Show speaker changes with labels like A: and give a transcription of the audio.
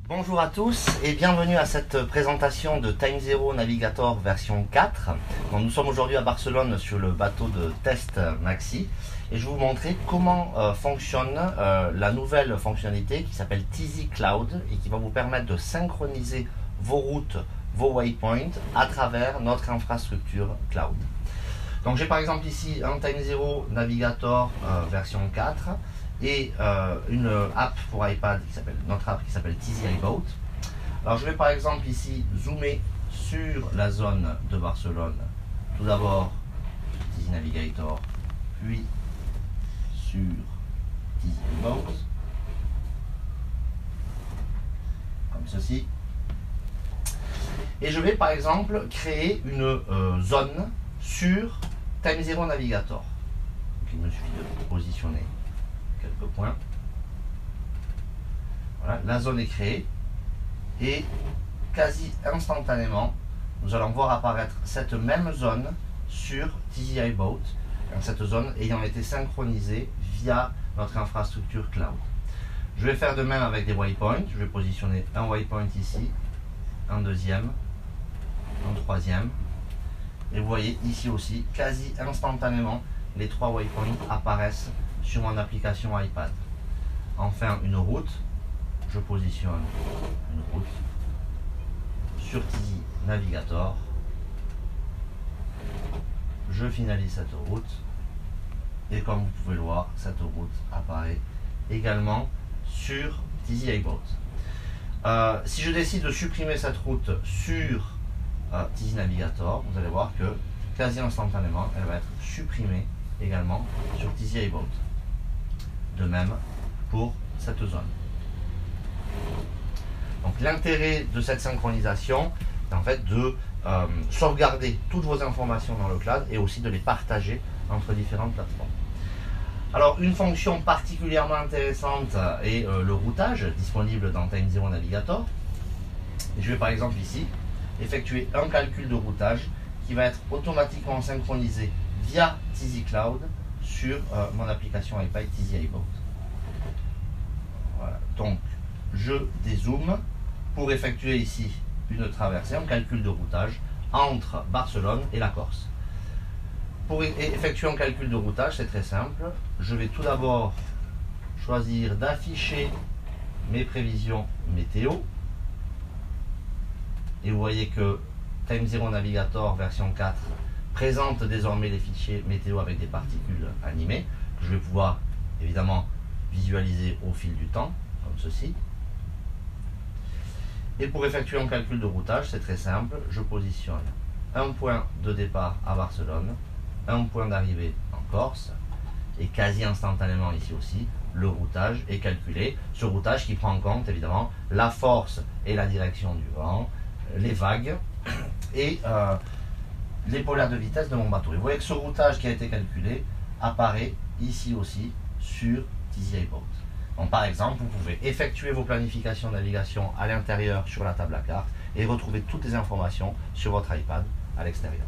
A: Bonjour à tous et bienvenue à cette présentation de Time Zero Navigator version 4. Donc, nous sommes aujourd'hui à Barcelone sur le bateau de test Maxi et je vais vous montrer comment fonctionne la nouvelle fonctionnalité qui s'appelle TZ Cloud et qui va vous permettre de synchroniser vos routes, vos waypoints à travers notre infrastructure cloud. Donc j'ai par exemple ici un Time Zero Navigator version 4 et une app pour iPad qui s'appelle notre app qui s'appelle TZ iBoat. Alors je vais par exemple ici zoomer sur la zone de Barcelone. Tout d'abord TZ Navigator, puis sur TZ iBoat, comme ceci. Et je vais par exemple créer une zone sur Time Zero Navigator. Donc, il me suffit de positionner quelques points. Voilà, la zone est créée et quasi instantanément, nous allons voir apparaître cette même zone sur TZ iBoat, cette zone ayant été synchronisée via notre infrastructure cloud. Je vais faire de même avec des waypoints. Je vais positionner un waypoint ici, un deuxième, un troisième. Et vous voyez ici aussi, quasi instantanément, les trois waypoints apparaissent sur mon application iPad. Enfin, une route, je positionne une route sur TZ Navigator. Je finalise cette route et comme vous pouvez le voir, cette route apparaît également sur TZ iBoat. Si je décide de supprimer cette route sur TZ Navigator, vous allez voir que quasi instantanément, elle va être supprimée également sur TZ iBoat. De même pour cette zone. Donc l'intérêt de cette synchronisation est en fait de sauvegarder toutes vos informations dans le cloud et aussi de les partager entre différentes plateformes. Alors une fonction particulièrement intéressante est le routage disponible dans Time Zero Navigator. Et je vais par exemple ici effectuer un calcul de routage qui va être automatiquement synchronisé via TZ Cloud sur mon application iPad TZ iBoat. Voilà. Donc je dézoome pour effectuer ici une traversée, un calcul de routage entre Barcelone et la Corse. Pour effectuer un calcul de routage, c'est très simple. Je vais tout d'abord choisir d'afficher mes prévisions météo. Et vous voyez que Time Zero Navigator version 4 présente désormais les fichiers météo avec des particules animées que je vais pouvoir évidemment visualiser au fil du temps, comme ceci. Et pour effectuer un calcul de routage, c'est très simple. Je positionne un point de départ à Barcelone, un point d'arrivée en Corse, et quasi instantanément ici aussi, le routage est calculé. Ce routage qui prend en compte évidemment la force et la direction du vent, les vagues et les polaires de vitesse de mon bateau. Et vous voyez que ce routage qui a été calculé apparaît ici aussi sur TZ iBoat. Donc par exemple, vous pouvez effectuer vos planifications de navigation à l'intérieur sur la table à cartes et retrouver toutes les informations sur votre iPad à l'extérieur.